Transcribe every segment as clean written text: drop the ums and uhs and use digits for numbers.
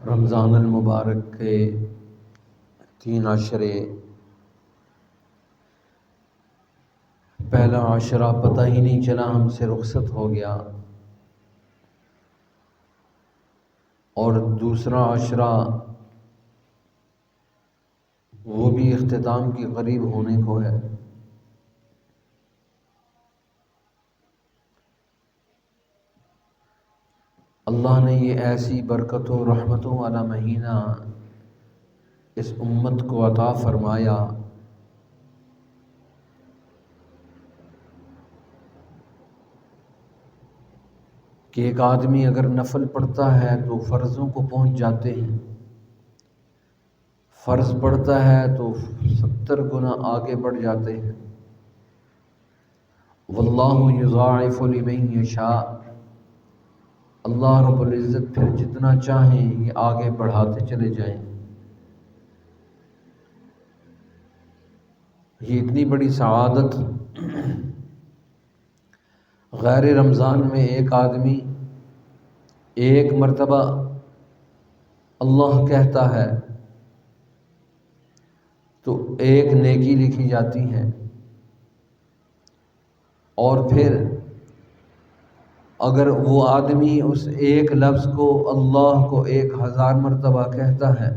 رمضان المبارک کے 3 عشرے، پہلا عشرہ پتہ ہی نہیں چلا ہم سے رخصت ہو گیا، اور دوسرا عشرہ وہ بھی اختتام کے قریب ہونے کو ہے۔ اللہ نے یہ ایسی برکت و رحمتوں والا مہینہ اس امت کو عطا فرمایا کہ ایک آدمی اگر نفل پڑھتا ہے تو فرضوں کو پہنچ جاتے ہیں، فرض پڑھتا ہے تو 70 گنا آگے بڑھ جاتے ہیں۔ واللہ یضاعف لمن یشاء، اللہ رب العزت پھر جتنا چاہیں یہ آگے بڑھاتے چلے جائیں۔ یہ اتنی بڑی سعادت، غیر رمضان میں ایک آدمی ایک مرتبہ اللہ کہتا ہے تو ایک نیکی لکھی جاتی ہے، اور پھر اگر وہ آدمی اس ایک لفظ کو اللہ کو 1000 مرتبہ کہتا ہے،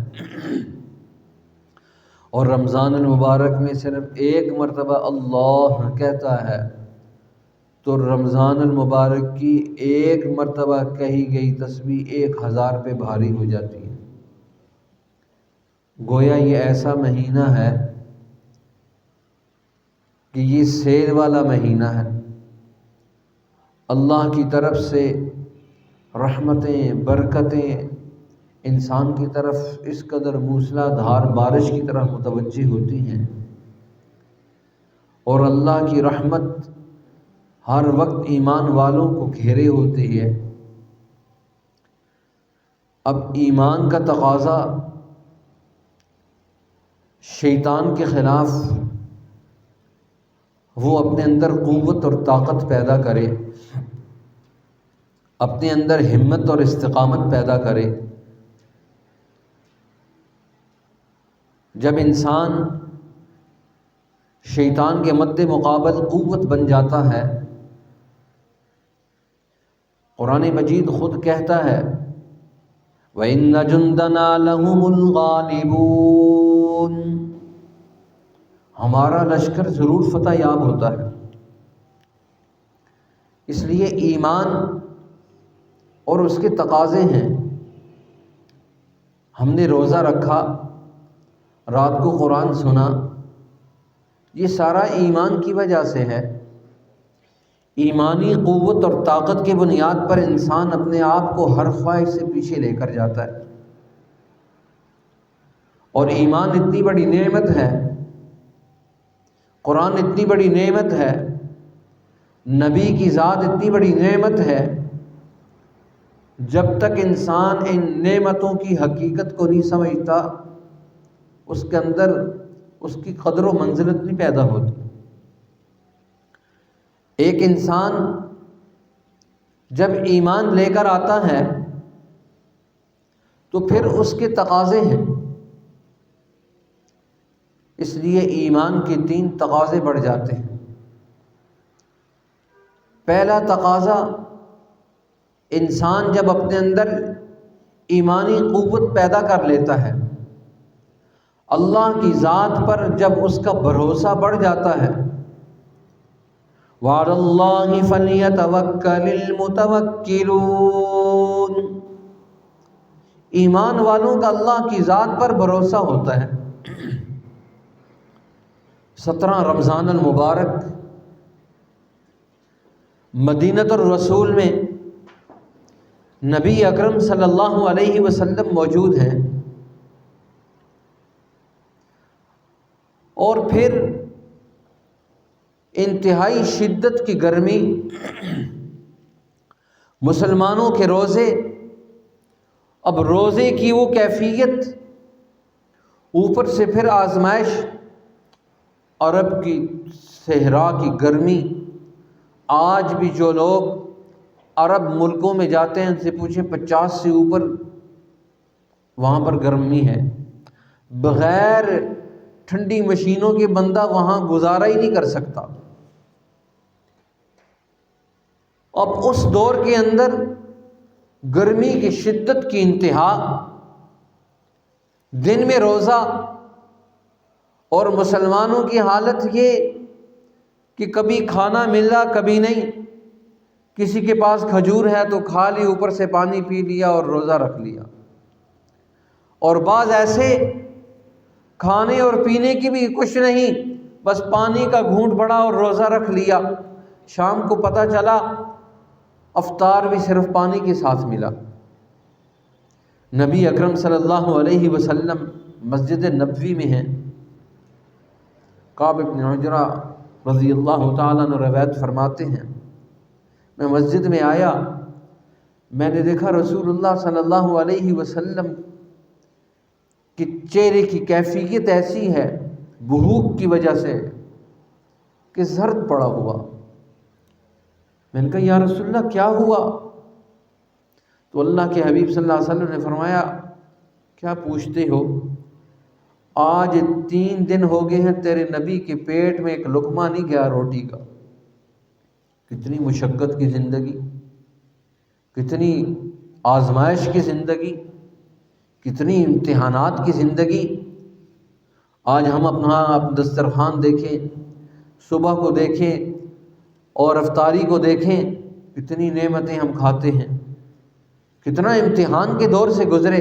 اور رمضان المبارک میں صرف ایک مرتبہ اللہ کہتا ہے، تو رمضان المبارک کی ایک مرتبہ کہی گئی تسبیح 1000 پہ بھاری ہو جاتی ہے۔ گویا یہ ایسا مہینہ ہے کہ یہ سیل والا مہینہ ہے، اللہ کی طرف سے رحمتیں برکتیں انسان کی طرف اس قدر موسلا دھار بارش کی طرح متوجہ ہوتی ہیں، اور اللہ کی رحمت ہر وقت ایمان والوں کو گھیرے ہوتی ہے۔ اب ایمان کا تقاضا شیطان کے خلاف وہ اپنے اندر قوت اور طاقت پیدا کرے، اپنے اندر ہمت اور استقامت پیدا کرے۔ جب انسان شیطان کے مد مقابل قوت بن جاتا ہے، قرآن مجید خود کہتا ہے وَإِنَّ جُنْدَنَا لَهُمُ الْغَالِبُونَ، ہمارا لشکر ضرور فتح یاب ہوتا ہے۔ اس لیے ایمان اور اس کے تقاضے ہیں۔ ہم نے روزہ رکھا، رات کو قرآن سنا، یہ سارا ایمان کی وجہ سے ہے۔ ایمانی قوت اور طاقت کی بنیاد پر انسان اپنے آپ کو ہر خواہش سے پیچھے لے کر جاتا ہے، اور ایمان اتنی بڑی نعمت ہے، قرآن اتنی بڑی نعمت ہے، نبی کی ذات اتنی بڑی نعمت ہے، جب تک انسان ان نعمتوں کی حقیقت کو نہیں سمجھتا اس کے اندر اس کی قدر و منزلت نہیں پیدا ہوتی۔ ایک انسان جب ایمان لے کر آتا ہے تو پھر اس کے تقاضے ہیں۔ اس لیے ایمان کے 3 تقاضے بڑھ جاتے ہیں۔ پہلا تقاضا، انسان جب اپنے اندر ایمانی قوت پیدا کر لیتا ہے، اللہ کی ذات پر جب اس کا بھروسہ بڑھ جاتا ہے، وَعَلَى اللَّهِ فَلْيَتَوَكَّلِ الْمُتَوَكِّلُونَ، ایمان والوں کا اللہ کی ذات پر بھروسہ ہوتا ہے۔ 17 رمضان المبارک مدینۃ الرسول میں نبی اکرم صلی اللہ علیہ وسلم موجود ہیں، اور پھر انتہائی شدت کی گرمی، مسلمانوں کے روزے، اب روزے کی وہ کیفیت، اوپر سے پھر آزمائش، عرب کی صحرا کی گرمی۔ آج بھی جو لوگ عرب ملکوں میں جاتے ہیں ان سے پوچھیں 50 سے اوپر وہاں پر گرمی ہے، بغیر ٹھنڈی مشینوں کے بندہ وہاں گزارا ہی نہیں کر سکتا۔ اب اس دور کے اندر گرمی کی شدت کی انتہا، دن میں روزہ، اور مسلمانوں کی حالت یہ کہ کبھی کھانا ملا کبھی نہیں، کسی کے پاس کھجور ہے تو کھا لی، اوپر سے پانی پی لیا اور روزہ رکھ لیا، اور بعض ایسے کھانے اور پینے کی بھی کچھ نہیں، بس پانی کا گھونٹ بڑا اور روزہ رکھ لیا، شام کو پتہ چلا افطار بھی صرف پانی کے ساتھ ملا۔ نبی اکرم صلی اللہ علیہ وسلم مسجد نبوی میں ہیں، کعب بن عجرہ رضی اللہ تعالیٰ عنہ روایت فرماتے ہیں، میں مسجد میں آیا، میں نے دیکھا رسول اللہ صلی اللہ علیہ وسلم کہ چہرے کی کیفیت ایسی ہے بھوک کی وجہ سے کہ زرد پڑا ہوا۔ میں نے کہا یا رسول اللہ کیا ہوا؟ تو اللہ کے حبیب صلی اللہ علیہ وسلم نے فرمایا کیا پوچھتے ہو، آج 3 دن ہو گئے ہیں تیرے نبی کے پیٹ میں ایک لقمہ نہیں گیا روٹی کا۔ کتنی مشقت کی زندگی، کتنی آزمائش کی زندگی، کتنی امتحانات کی زندگی۔ آج ہم اپنا دسترخوان دیکھیں، صبح کو دیکھیں اور افطاری کو دیکھیں، کتنی نعمتیں ہم کھاتے ہیں، کتنا امتحان کے دور سے گزرے۔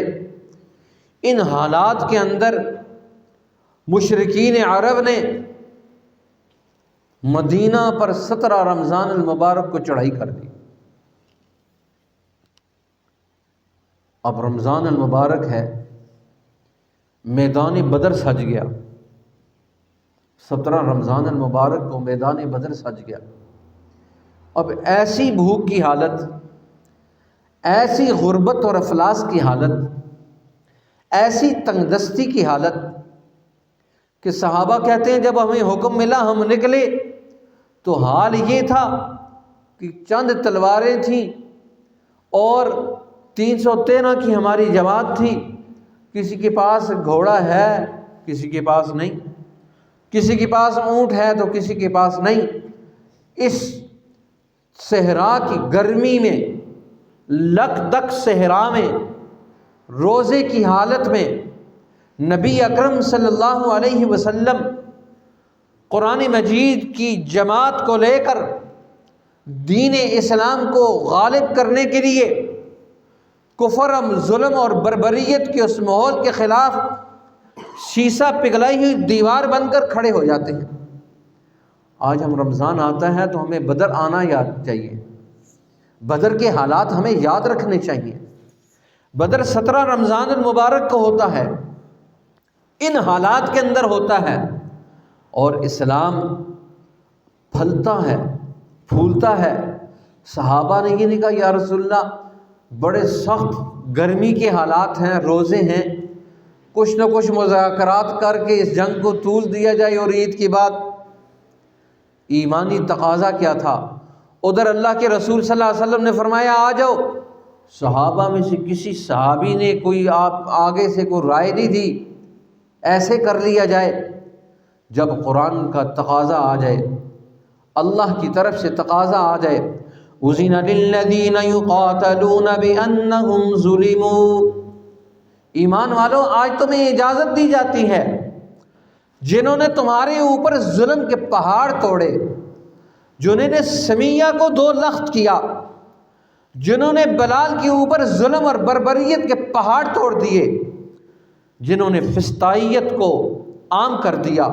ان حالات کے اندر مشرکین عرب نے مدینہ پر 17 رمضان المبارک کو چڑھائی کر دی۔ اب رمضان المبارک ہے، میدان بدر سج گیا، 17 رمضان المبارک کو میدان بدر سج گیا۔ اب ایسی بھوک کی حالت، ایسی غربت اور افلاس کی حالت، ایسی تنگ دستی کی حالت کہ صحابہ کہتے ہیں جب ہمیں حکم ملا ہم نکلے تو حال یہ تھا کہ چند تلواریں تھیں اور 313 کی ہماری جماعت تھی، کسی کے پاس گھوڑا ہے کسی کے پاس نہیں، کسی کے پاس اونٹ ہے تو کسی کے پاس نہیں۔ اس صحرا کی گرمی میں، لک دک صحرا میں، روزے کی حالت میں نبی اکرم صلی اللہ علیہ وسلم قرآن مجید کی جماعت کو لے کر دین اسلام کو غالب کرنے کے لیے کفر، ظلم اور بربریت کے اس ماحول کے خلاف شیشہ پگھلائی ہوئی دیوار بن کر کھڑے ہو جاتے ہیں۔ آج ہم رمضان آتا ہے تو ہمیں بدر آنا یاد چاہیے، بدر کے حالات ہمیں یاد رکھنے چاہیے۔ بدر 17 رمضان المبارک کو ہوتا ہے، ان حالات کے اندر ہوتا ہے، اور اسلام پھلتا ہے، پھولتا ہے۔ صحابہ نے یہ نہیں کہا یا رسول اللہ بڑے سخت گرمی کے حالات ہیں، روزے ہیں، کچھ نہ کچھ مذاکرات کر کے اس جنگ کو طول دیا جائے اور عید کی بات۔ ایمانی تقاضا کیا تھا؟ ادھر اللہ کے رسول صلی اللہ علیہ وسلم نے فرمایا آ جاؤ، صحابہ میں سے کسی صحابی نے کوئی آگے سے کوئی رائے نہیں دی ایسے کر لیا جائے۔ جب قرآن کا تقاضا آ جائے، اللہ کی طرف سے تقاضا آ جائے، اذن للذین یقاتلون بانہم ظلموا، ایمان والو آج تمہیں اجازت دی جاتی ہے، جنہوں نے تمہارے اوپر ظلم کے پہاڑ توڑے، جنہوں نے سمیہ کو 2 لخت کیا، جنہوں نے بلال کے اوپر ظلم اور بربریت کے پہاڑ توڑ دیے، جنہوں نے فسطائیت کو عام کر دیا،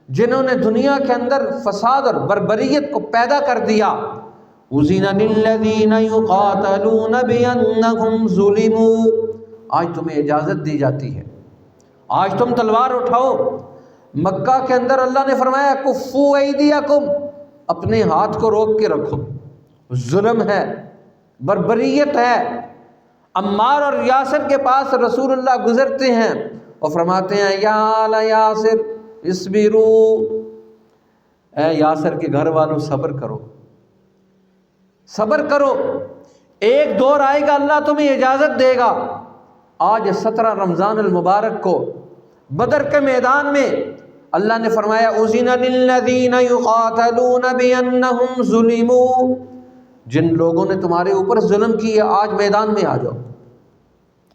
جنہوں نے دنیا کے اندر فساد اور بربریت کو پیدا کر دیا، اذن للذین یقاتلون بانہم ظلموا، آج تمہیں اجازت دی جاتی ہے، آج تم تلوار اٹھاؤ۔ مکہ کے اندر اللہ نے فرمایا کفوا ایدیکم، اپنے ہاتھ کو روک کے رکھو، ظلم ہے، بربریت ہے۔ عمار اور یاسر کے پاس رسول اللہ گزرتے ہیں اور فرماتے ہیں یا آل یاسر اصبروا، اے یاسر کے گھر والوں صبر کرو، صبر کرو، ایک دور آئے گا اللہ تمہیں اجازت دے گا، آج 17 رمضان المبارک کو بدر کے میدان میں اللہ نے فرمایا اذن للذین یقاتلون بانہم ظلموا، جن لوگوں نے تمہارے اوپر ظلم کیا آج میدان میں آ جاؤ۔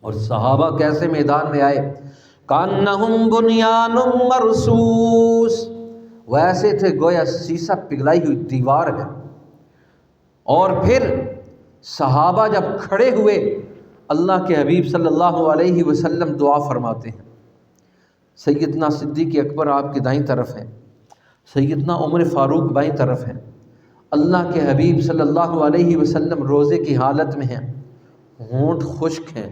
اور صحابہ کیسے میدان میں آئے؟ کانہم بنیان مرصوص، ویسے تھے گویا سیسا پگھلائی ہوئی دیوار ہے۔ اور پھر صحابہ جب کھڑے ہوئے اللہ کے حبیب صلی اللہ علیہ وسلم دعا فرماتے ہیں۔ سیدنا صدیق اکبر آپ کی دائیں طرف ہیں، سیدنا عمر فاروق بائیں طرف ہیں، اللہ کے حبیب صلی اللہ علیہ وسلم روزے کی حالت میں ہیں، ہونٹ خشک ہیں،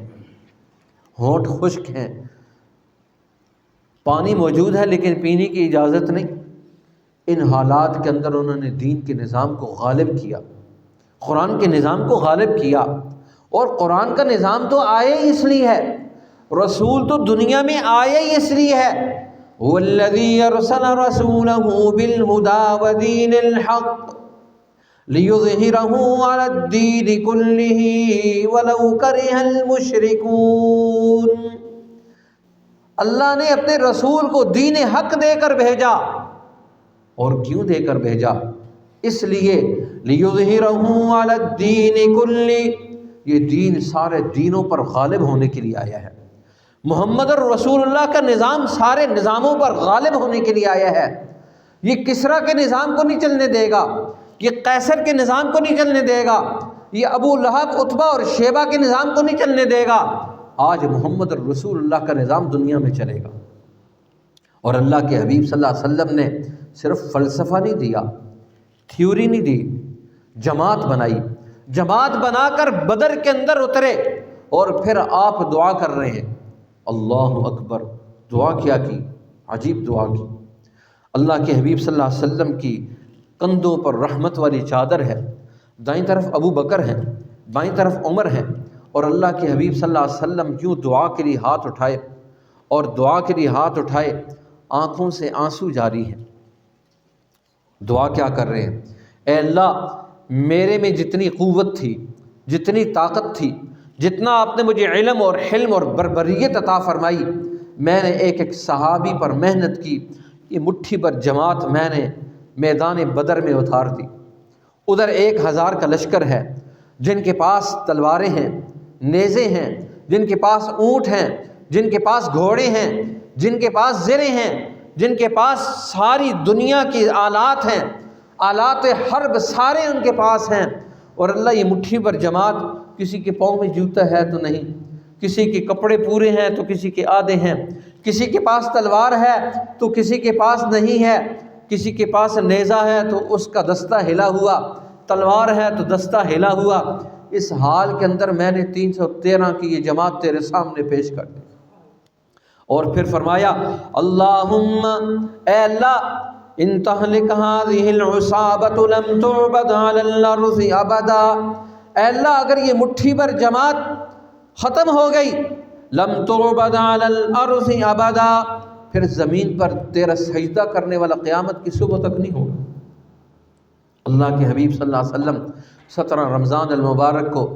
ہونٹ خشک ہیں، پانی موجود ہے لیکن پینے کی اجازت نہیں۔ ان حالات کے اندر انہوں نے دین کے نظام کو غالب کیا، قرآن کے نظام کو غالب کیا۔ اور قرآن کا نظام تو آیا ہی اس لیے ہے، رسول تو دنیا میں آیا ہی اس لیے ہے۔ وَالَّذِي أَرْسَلَ رَسُولَهُ بِالْهُدَى وَدِينِ الْحَقِّ لِيُظْهِرَهُ عَلَى الدِّينِ كُلِّهِ وَلَوْ كَرِهَ الْمُشْرِكُونَ۔ اللہ نے اپنے رسول کو دین حق دے کر بھیجا، اور کیوں دے کر بھیجا؟ اس لیے لِيُظْهِرَهُ عَلَى الدِّينِ كُلِّهِ، یہ دین سارے دینوں پر غالب ہونے کے لیے آیا ہے۔ محمد الرسول اللہ کا نظام سارے نظاموں پر غالب ہونے کے لیے آیا ہے۔ یہ کسریٰ کے نظام کو نہیں چلنے دے گا، یہ قیصر کے نظام کو نہیں چلنے دے گا، یہ ابو لہب، عتبہ اور شیبہ کے نظام کو نہیں چلنے دے گا۔ آج محمد الرسول اللہ کا نظام دنیا میں چلے گا۔ اور اللہ کے حبیب صلی اللہ علیہ وسلم نے صرف فلسفہ نہیں دیا، تھیوری نہیں دی، جماعت بنائی، جماعت بنا کر بدر کے اندر اترے، اور پھر آپ دعا کر رہے ہیں، اللہ اکبر، دعا کیا کی، عجیب دعا کی۔ اللہ کے حبیب صلی اللہ علیہ وسلم کی کندھوں پر رحمت والی چادر ہے، دائیں طرف ابو بکر ہیں، بائیں طرف عمر ہیں، اور اللہ کے حبیب صلی اللہ علیہ وسلم کیوں دعا کے لیے ہاتھ اٹھائے، اور دعا کے لیے ہاتھ اٹھائے، آنکھوں سے آنسو جاری ہیں۔ دعا کیا کر رہے ہیں؟ اے اللہ، میرے میں جتنی قوت تھی، جتنی طاقت تھی، جتنا آپ نے مجھے علم اور حلم اور بربریت عطا فرمائی، میں نے ایک ایک صحابی پر محنت کی، یہ مٹھی پر جماعت میں نے میدان بدر میں اتار دی۔ ادھر 1000 کا لشکر ہے، جن کے پاس تلواریں ہیں، نیزے ہیں، جن کے پاس اونٹ ہیں، جن کے پاس گھوڑے ہیں، جن کے پاس زریں ہیں، جن کے پاس ساری دنیا کی آلات ہیں، آلات حرب سارے ان کے پاس ہیں۔ اور اللہ یہ مٹھی پر جماعت، کسی کے پاؤں میں جوتا ہے تو نہیں، کسی کے کپڑے پورے ہیں تو کسی کے آدھے ہیں، کسی کے پاس تلوار ہے تو کسی کے پاس نہیں ہے، کسی کے پاس نیزہ ہے تو اس کا دستہ ہلا ہوا، تلوار ہے تو دستہ ہلا ہوا۔ اس حال کے اندر میں نے 313 کی یہ جماعت تیرے سامنے پیش کر دی۔ اور پھر فرمایا اللہم، اے اللہ، ان تہلک هذه العصابۃ لم تعبد علی الارض ابدا، اے اللہ اگر یہ مٹھی پر جماعت ختم ہو گئی، لم تعبد علی الارض ابدا، پھر زمین پر تیرا سجدہ کرنے والا قیامت کی صبح تک نہیں ہوگا۔ اللہ کے حبیب صلی اللہ علیہ وسلم 17 رمضان المبارک کو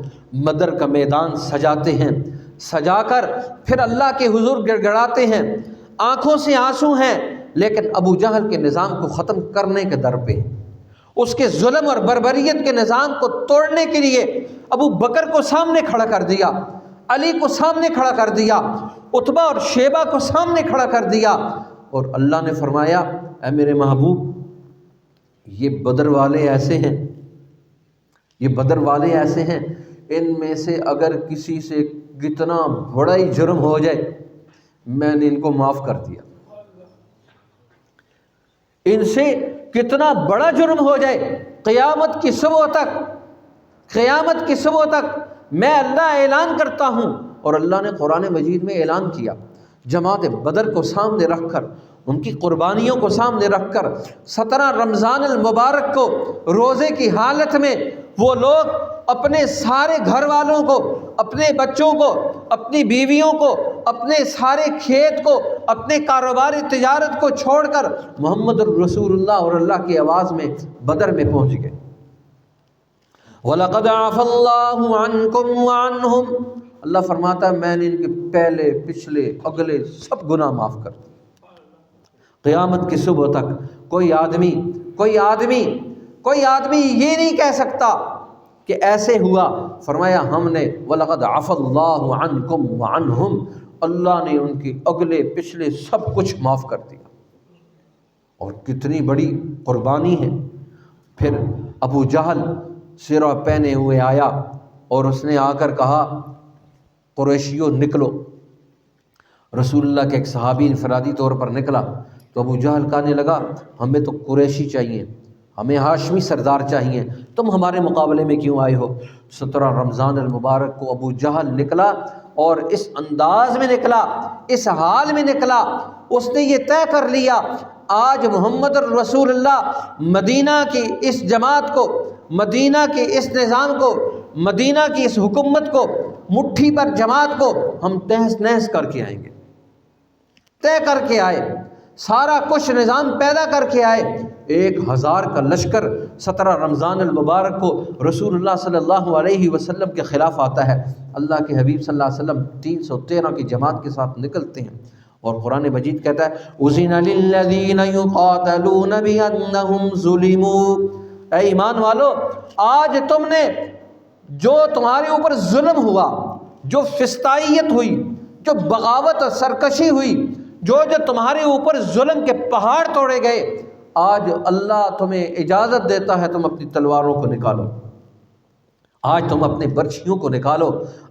بدر کا میدان سجاتے ہیں، سجا کر پھر اللہ کے حضور گڑ گڑاتے ہیں، آنکھوں سے آنسو ہیں، لیکن ابو جہل کے نظام کو ختم کرنے کے در پہ، اس کے ظلم اور بربریت کے نظام کو توڑنے کے لیے ابو بکر کو سامنے کھڑا کر دیا، علی کو سامنے کھڑا کر دیا، عتبہ اور شیبہ کو سامنے کھڑا کر دیا، اور اللہ نے فرمایا اے میرے محبوب، یہ بدر والے ایسے ہیں، یہ بدر والے ایسے ہیں، ان میں سے اگر کسی سے کتنا بڑا ہی جرم ہو جائے میں نے ان کو معاف کر دیا، ان سے کتنا بڑا جرم ہو جائے، قیامت کی صبح تک، قیامت کی صبح تک میں اللہ اعلان کرتا ہوں۔ اور اللہ نے قرآن مجید میں اعلان کیا، جماعت بدر کو سامنے رکھ کر، ان کی قربانیوں کو سامنے رکھ کر، 17 رمضان المبارک کو روزے کی حالت میں وہ لوگ اپنے سارے گھر والوں کو، اپنے بچوں کو، اپنی بیویوں کو، اپنے سارے کھیت کو، اپنے کاروباری تجارت کو چھوڑ کر محمد الرسول اللہ اور اللہ کی آواز میں بدر میں پہنچ گئے۔ وَلَقَدْ عَفَا اللَّهُ عَنْكُمْ وَعَنْهُمْ، اللہ فرماتا ہے میں نے ان کے پہلے پچھلے اگلے سب گناہ معاف کر دیے۔ قیامت کی صبح تک کوئی آدمی یہ نہیں کہہ سکتا کہ ایسے ہوا۔ فرمایا ہم نے وَلَقَدْ عَفَا اللَّهُ عَنْكُمْ وَعَنْهُمْ، اللہ نے ان کے اگلے پچھلے سب کچھ معاف کر دیا۔ اور کتنی بڑی قربانی ہے۔ پھر ابو جہل سرہ پہنے ہوئے آیا اور اس نے آ کر کہا قریشیوں نکلو۔ رسول اللہ کے ایک صحابی انفرادی طور پر نکلا تو ابو جہل کہنے لگا ہمیں تو قریشی چاہیے، ہمیں ہاشمی سردار چاہیے، تم ہمارے مقابلے میں کیوں آئے ہو؟ 17 رمضان المبارک کو ابو جہل نکلا اور اس انداز میں نکلا، اس حال میں نکلا، اس نے یہ طے کر لیا آج محمد الرسول اللہ مدینہ کی اس جماعت کو، مدینہ کے اس نظام کو، مدینہ کی اس حکومت کو، مٹھی پر جماعت کو ہم تہس نہس کر کے آئیں گے۔ طے کر کے آئے، سارا کچھ نظام پیدا کر کے آئے۔ 1000 کا لشکر 17 رمضان المبارک کو رسول اللہ صلی اللہ علیہ وسلم کے خلاف آتا ہے۔ اللہ کے حبیب صلی اللہ علیہ وسلم 313 کی جماعت کے ساتھ نکلتے ہیں اور قرآن مجید کہتا ہے اذن للذین یقاتلون بانہم ظلموا، اے ایمان والو آج تم نے جو تمہارے اوپر ظلم ہوا، جو فسطائیت ہوئی، جو بغاوت اور سرکشی ہوئی، جو تمہارے اوپر ظلم کے پہاڑ توڑے گئے، آج اللہ تمہیں اجازت دیتا ہے تم اپنی تلواروں کو نکالو، آج تم اپنے برچھیوں کو نکالو،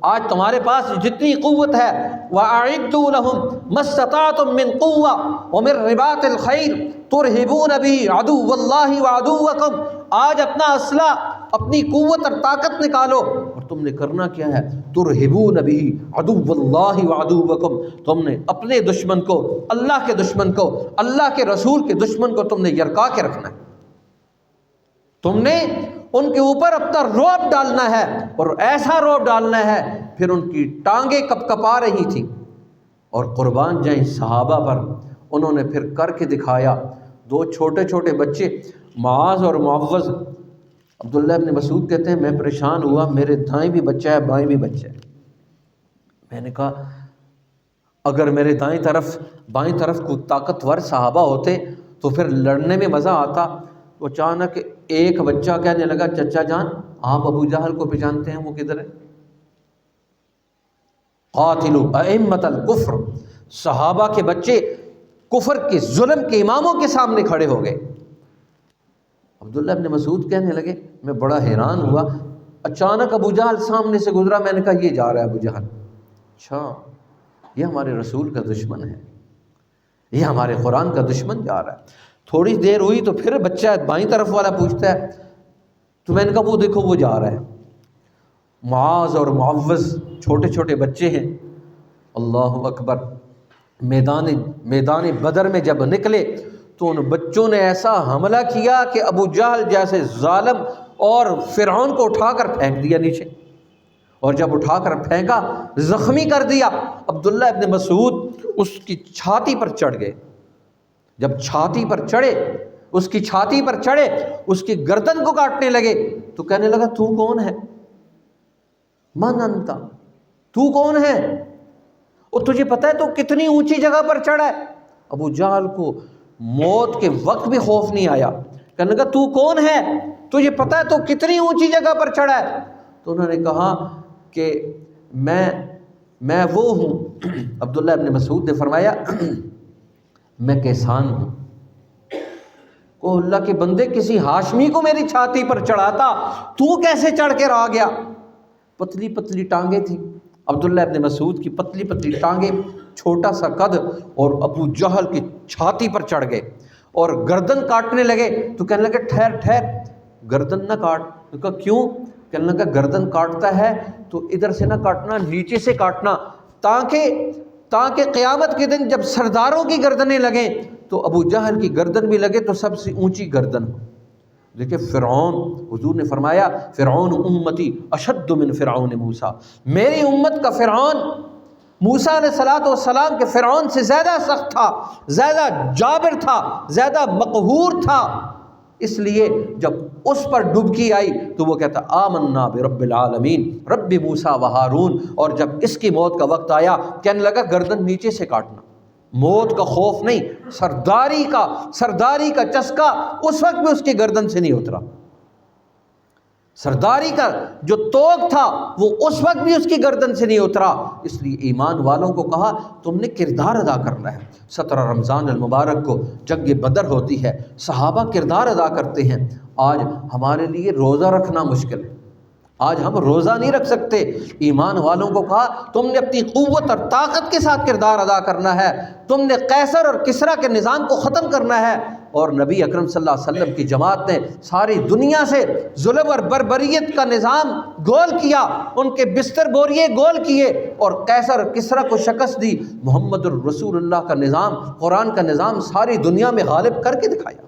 آج تمہارے پاس جتنی قوت ہے وَأَعِدُّوا لَهُم مَا اسْتَطَعْتُم مِّن قُوَّةٍ وَمِن رِّبَاطِ الْخَيْلِ تُرْهِبُونَ بِهِ عَدُوَّ اللَّهِ وَعَدُوَّكُمْ، آج اپنا اسلحہ، اپنی قوت اور طاقت نکالو، اور تم نے کرنا کیا ہے؟ تُرْهِبُونَ بِهِ عَدُوَّ اللَّهِ وَعَدُوَّكُمْ، تم نے اپنے دشمن کو، اللہ کے دشمن کو، اللہ کے رسول کے دشمن کو تم نے یرکا کے رکھنا ہے، تم نے ان کے اوپر اپنا رعب ڈالنا ہے، اور ایسا رعب ڈالنا ہے پھر ان کی ٹانگیں کپ کپا رہی تھیں اور قربان جائیں صحابہ پر، انہوں نے پھر کر کے دکھایا۔ 2 چھوٹے چھوٹے بچے معاذ اور معوذ، عبداللہ ابن مسعود کہتے ہیں میں پریشان ہوا، میرے دائیں بھی بچہ ہے بائیں بھی بچہ ہے، میں نے کہا اگر میرے بائیں طرف کوئی طاقتور صحابہ ہوتے تو پھر لڑنے میں مزہ آتا۔ تو اچانک ایک بچہ کہنے لگا چچا جان آپ ابو جہل کو پہچانتے ہیں، وہ کدھر ہے؟ قاتلوا ائمۃ الکفر، صحابہ کے بچے کفر کے ظلم کے اماموں کے سامنے کھڑے ہو گئے۔ عبداللہ ابن مسعود کہنے لگے میں بڑا حیران ہوا، اچانک ابو جہل سامنے سے گزرا، میں نے کہا یہ جا رہا ہے ابو جہل، اچھا یہ ہمارے رسول کا دشمن ہے، یہ ہمارے قرآن کا دشمن جا رہا ہے۔ تھوڑی دیر ہوئی تو پھر بچہ بائیں طرف والا پوچھتا ہے، تو میں نے کہا وہ دیکھو وہ جا رہا ہے۔ معاذ اور معوذ چھوٹے چھوٹے بچے ہیں، اللہ اکبر، میدان بدر میں جب نکلے تو ان بچوں نے ایسا حملہ کیا کہ ابو جہل جیسے ظالم اور فرعون کو اٹھا کر پھینک دیا نیچے، اور جب اٹھا کر پھینکا زخمی کر دیا۔ عبداللہ ابن مسعود اس کی چھاتی پر چڑھ گئے، جب چھاتی پر چڑھے، اس کی چھاتی پر چڑھے، اس کی گردن کو کاٹنے لگے تو کہنے لگا تو کون ہے؟ من انت، تو کون ہے؟ اور تجھے پتہ ہے تو کتنی اونچی جگہ پر چڑھا ہے؟ ابو جہل کو موت کے وقت بھی خوف نہیں آیا، کہنے لگا تو کون ہے؟ تجھے پتہ ہے تو کتنی اونچی جگہ پر چڑھا ہے؟ تو انہوں نے کہا کہ میں وہ ہوں۔ عبداللہ ابن مسعود نے فرمایا میں کیسان ہوں، کو اللہ کے بندے کسی ہاشمی کو میری چھاتی پر چڑھاتا، تو کیسے چڑھ کے آ گیا؟ پتلی پتلی ٹانگیں تھیں عبداللہ ابن مسعود کی، پتلی پتلی ٹانگیں، چھوٹا سا قد، اور ابو جہل کی چھاتی پر چڑھ گئے اور گردن کاٹنے لگے تو کہنے لگے ٹھہر ٹھہر، گردن نہ کاٹ۔ تو کہا کیوں؟ کہنے لگا گردن کاٹتا ہے تو ادھر سے نہ کاٹنا، نیچے سے کاٹنا، تاکہ قیامت کے دن جب سرداروں کی گردنیں لگیں تو ابو جہل کی گردن بھی لگے تو سب سے اونچی گردن ہو۔ دیکھیں فرعون، حضور نے فرمایا فرعون امتی اشد من فرعون موسیٰ، میری امت کا فرعون موسیٰ علیہ السلام کے فرعون سے زیادہ سخت تھا، زیادہ جابر تھا، زیادہ مقہور تھا۔ اس لیے جب اس پر ڈبکی آئی تو وہ کہتا آمنا برب العالمین رب موسیٰ و ہارون، اور جب اس کی موت کا وقت آیا کہنے لگا گردن نیچے سے کاٹنا، موت کا خوف نہیں، سرداری کا چسکا اس وقت بھی اس کی گردن سے نہیں اترا، سرداری کا جو توق تھا وہ اس وقت بھی اس کی گردن سے نہیں اترا۔ اس لیے ایمان والوں کو کہا تم نے کردار ادا کرنا ہے۔ 17 رمضان المبارک کو جنگ بدر ہوتی ہے، صحابہ کردار ادا کرتے ہیں۔ آج ہمارے لیے روزہ رکھنا مشکل ہے، آج ہم روزہ نہیں رکھ سکتے۔ ایمان والوں کو کہا تم نے اپنی قوت اور طاقت کے ساتھ کردار ادا کرنا ہے، تم نے قیصر اور کسریٰ کے نظام کو ختم کرنا ہے۔ اور نبی اکرم صلی اللہ علیہ وسلم کی جماعت نے ساری دنیا سے ظلم اور بربریت کا نظام گول کیا، ان کے بستر بوریے گول کیے اور قیصر اور کسریٰ کو شکست دی۔ محمد الرسول اللہ کا نظام، قرآن کا نظام ساری دنیا میں غالب کر کے دکھایا،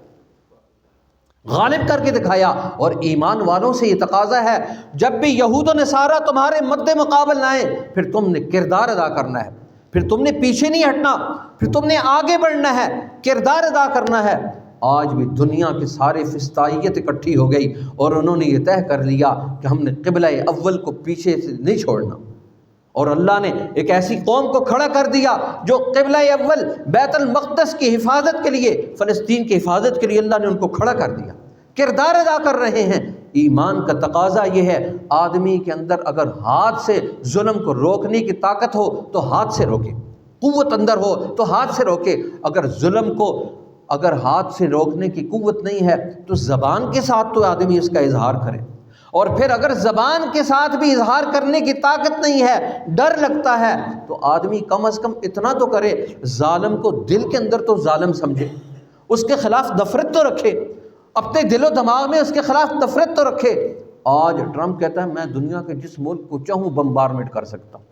غالب کر کے دکھایا۔ اور ایمان والوں سے یہ تقاضا ہے جب بھی یہود و نصارہ تمہارے مد مقابل آئیں پھر تم نے کردار ادا کرنا ہے، پھر تم نے پیچھے نہیں ہٹنا، پھر تم نے آگے بڑھنا ہے، کردار ادا کرنا ہے۔ آج بھی دنیا کے سارے فسطائیت اکٹھی ہو گئی اور انہوں نے یہ طے کر لیا کہ ہم نے قبلہ اول کو پیچھے سے نہیں چھوڑنا، اور اللہ نے ایک ایسی قوم کو کھڑا کر دیا جو قبلہ اول بیت المقدس کی حفاظت کے لیے، فلسطین کی حفاظت کے لیے اللہ نے ان کو کھڑا کر دیا، کردار ادا کر رہے ہیں۔ ایمان کا تقاضا یہ ہے آدمی کے اندر اگر ہاتھ سے ظلم کو روکنے کی طاقت ہو تو ہاتھ سے روکے، قوت اندر ہو تو ہاتھ سے روکے۔ اگر ظلم کو اگر ہاتھ سے روکنے کی قوت نہیں ہے تو زبان کے ساتھ تو آدمی اس کا اظہار کرے، اور پھر اگر زبان کے ساتھ بھی اظہار کرنے کی طاقت نہیں ہے، ڈر لگتا ہے، تو آدمی کم از کم اتنا تو کرے ظالم کو دل کے اندر تو ظالم سمجھے، اس کے خلاف نفرت تو رکھے، اپنے دل و دماغ میں اس کے خلاف نفرت تو رکھے۔ آج ٹرمپ کہتا ہے میں دنیا کے جس ملک کو چاہوں بمبارمنٹ کر سکتا ہوں،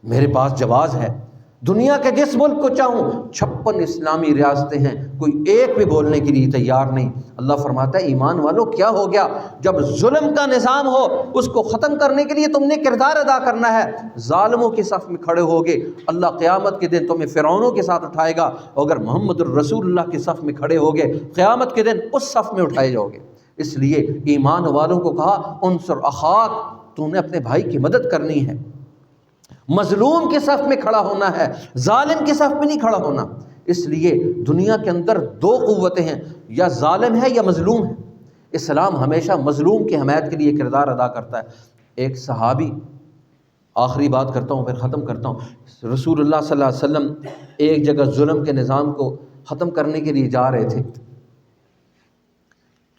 میرے پاس جواز ہے، دنیا کے جس ملک کو چاہوں، 56 اسلامی ریاستیں ہیں، کوئی ایک بھی بولنے کے لیے تیار نہیں۔ اللہ فرماتا ہے ایمان والو کیا ہو گیا، جب ظلم کا نظام ہو اس کو ختم کرنے کے لیے تم نے کردار ادا کرنا ہے، ظالموں کے صف میں کھڑے ہوگے، اللہ قیامت کے دن تمہیں فرعونوں کے ساتھ اٹھائے گا، اگر محمد الرسول اللہ کے صف میں کھڑے ہوگے قیامت کے دن اس صف میں اٹھائے جاؤ گے۔ اس لیے ایمان والوں کو کہا انصر اخاک، تو نے اپنے بھائی کی مدد کرنی ہے، مظلوم کے صف میں کھڑا ہونا ہے، ظالم کے صف میں نہیں کھڑا ہونا۔ اس لیے دنیا کے اندر 2 قوتیں ہیں، یا ظالم ہے یا مظلوم ہے۔ اسلام ہمیشہ مظلوم کی حمایت کے لیے کردار ادا کرتا ہے۔ ایک صحابی، آخری بات کرتا ہوں پھر ختم کرتا ہوں، رسول اللہ صلی اللہ علیہ وسلم ایک جگہ ظلم کے نظام کو ختم کرنے کے لیے جا رہے تھے،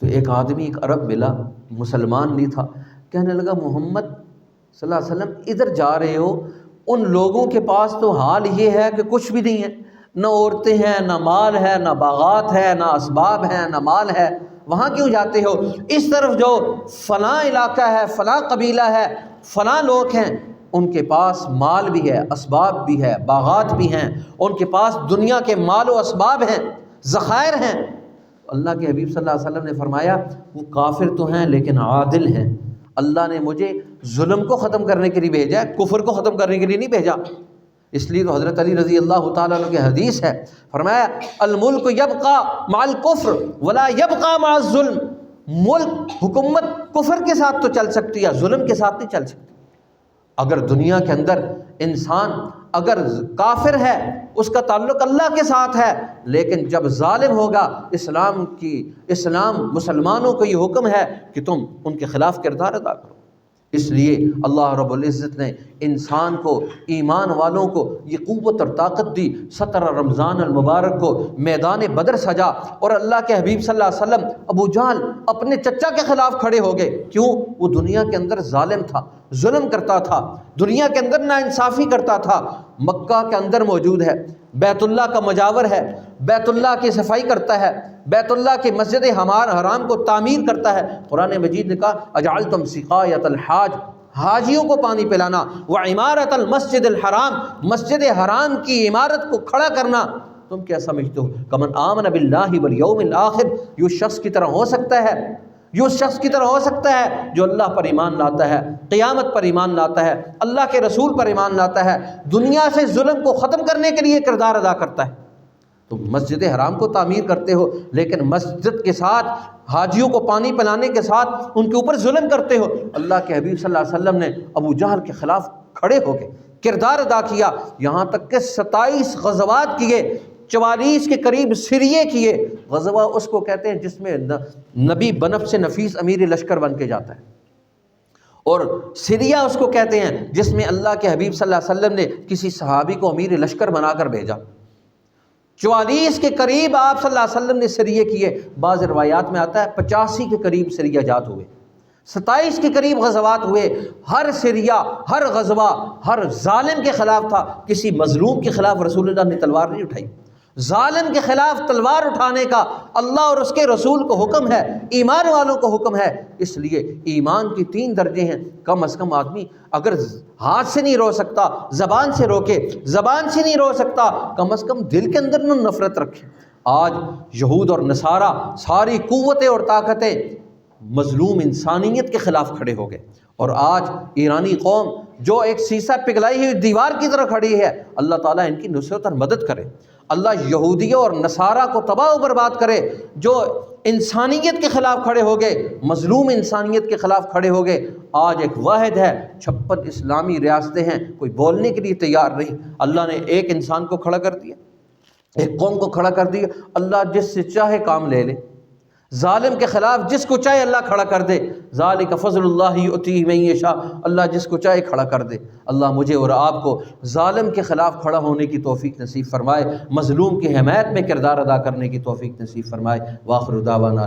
تو ایک آدمی، ایک عرب ملا، مسلمان نہیں تھا، کہنے لگا محمد صلی اللہ علیہ وسلم ادھر جا رہے ہو، ان لوگوں کے پاس تو حال یہ ہے کہ کچھ بھی نہیں ہے، نہ عورتیں ہیں، نہ مال ہے، نہ باغات ہے، نہ اسباب ہیں، نہ مال ہے، وہاں کیوں جاتے ہو؟ اس طرف جو فلاں علاقہ ہے، فلاں قبیلہ ہے، فلاں لوگ ہیں، ان کے پاس مال بھی ہے، اسباب بھی ہے، باغات بھی ہیں، ان کے پاس دنیا کے مال و اسباب ہیں، ذخائر ہیں۔ اللہ کے حبیب صلی اللہ علیہ وسلم نے فرمایا وہ کافر تو ہیں لیکن عادل ہیں، اللہ نے مجھے ظلم کو ختم کرنے کے لیے بھیجا ہے، کفر کو ختم کرنے کے لیے نہیں بھیجا۔ اس لیے تو حضرت علی رضی اللہ تعالیٰ عنہ کی حدیث ہے، فرمایا الملک یبقى مع الکفر ولا یبقى مع الظلم، ملک، حکومت کفر کے ساتھ تو چل سکتی ہے، ظلم کے ساتھ نہیں چل سکتی۔ اگر دنیا کے اندر انسان اگر کافر ہے اس کا تعلق اللہ کے ساتھ ہے، لیکن جب ظالم ہوگا اسلام مسلمانوں کو یہ حکم ہے کہ تم ان کے خلاف کردار ادا کرو۔ اس لیے اللہ رب العزت نے انسان کو، ایمان والوں کو یہ قوت اور طاقت دی۔ 17 رمضان المبارک کو میدان بدر سجا اور اللہ کے حبیب صلی اللہ علیہ وسلم، ابو جہل اپنے چچا کے خلاف کھڑے ہو گئے۔ کیوں؟ وہ دنیا کے اندر ظالم تھا، ظلم کرتا تھا، دنیا کے اندر ناانصافی کرتا تھا۔ مکہ کے اندر موجود ہے، بیت اللہ کا مجاور ہے، بیت اللہ کی صفائی کرتا ہے، بیت اللہ کی مسجد حرام کو تعمیر کرتا ہے۔ قرآن مجید نے کہا اجعلتم سقایۃ الحاج، حاجیوں کو پانی پلانا، وعمارۃ المسجد الحرام، مسجد حرام کی عمارت کو کھڑا کرنا، تم کیا سمجھتے ہو؟ کمن آمن باللہ والیوم الآخر، یہ اس شخص کی طرح ہو سکتا ہے، یہ اس شخص کی طرح ہو سکتا ہے جو اللہ پر ایمان لاتا ہے، قیامت پر ایمان لاتا ہے، اللہ کے رسول پر ایمان لاتا ہے، دنیا سے ظلم کو ختم کرنے کے لیے کردار ادا کرتا ہے۔ تم مسجد حرام کو تعمیر کرتے ہو لیکن مسجد کے ساتھ حاجیوں کو پانی پلانے کے ساتھ ان کے اوپر ظلم کرتے ہو۔ اللہ کے حبیب صلی اللہ علیہ وسلم نے ابو جہل کے خلاف کھڑے ہو کے کردار ادا کیا، یہاں تک کہ 27 غزوات کیے، 44 کے قریب سریے کیے۔ غزوہ اس کو کہتے ہیں جس میں نبی بنفس نفیس امیر لشکر بن کے جاتا ہے، اور سریہ اس کو کہتے ہیں جس میں اللہ کے حبیب صلی اللہ علیہ وسلم نے کسی صحابی کو امیر لشکر بنا کر بھیجا۔ 44 کے قریب آپ صلی اللہ علیہ وسلم نے سریے کیے، بعض روایات میں آتا ہے 85 کے قریب سریہ جات ہوئے، 27 کے قریب غزوات ہوئے۔ ہر سریہ، ہر غزوہ، ہر ظالم کے خلاف تھا، کسی مظلوم کے خلاف رسول اللہ نے تلوار نہیں اٹھائی۔ ظالم کے خلاف تلوار اٹھانے کا اللہ اور اس کے رسول کو حکم ہے، ایمان والوں کو حکم ہے۔ اس لیے ایمان کی 3 درجے ہیں، کم از کم آدمی اگر ہاتھ سے نہیں رو سکتا زبان سے روکے، زبان سے نہیں رو سکتا کم از کم دل کے اندر نہ نفرت رکھے۔ آج یہود اور نصارہ ساری قوتیں اور طاقتیں مظلوم انسانیت کے خلاف کھڑے ہو گئے، اور آج ایرانی قوم جو ایک سیسا پگھلائی ہوئی دیوار کی طرح کھڑی ہے، اللہ تعالیٰ ان کی نصرت اور مدد کرے۔ اللہ یہودیوں اور نصارہ کو تباہ و برباد کرے جو انسانیت کے خلاف کھڑے ہو گئے، مظلوم انسانیت کے خلاف کھڑے ہو گئے۔ آج ایک واحد ہے، 56 اسلامی ریاستیں ہیں، کوئی بولنے کے لیے تیار نہیں۔ اللہ نے ایک انسان کو کھڑا کر دیا، ایک قوم کو کھڑا کر دیا۔ اللہ جس سے چاہے کام لے لے، ظالم کے خلاف جس کو چاہے اللہ کھڑا کر دے۔ ذالک فضل اللہ یؤتیہ من یشاء، اللہ جس کو چاہے کھڑا کر دے۔ اللہ مجھے اور آپ کو ظالم کے خلاف کھڑا ہونے کی توفیق نصیب فرمائے، مظلوم کی حمایت میں کردار ادا کرنے کی توفیق نصیب فرمائے۔ وآخر دعوانا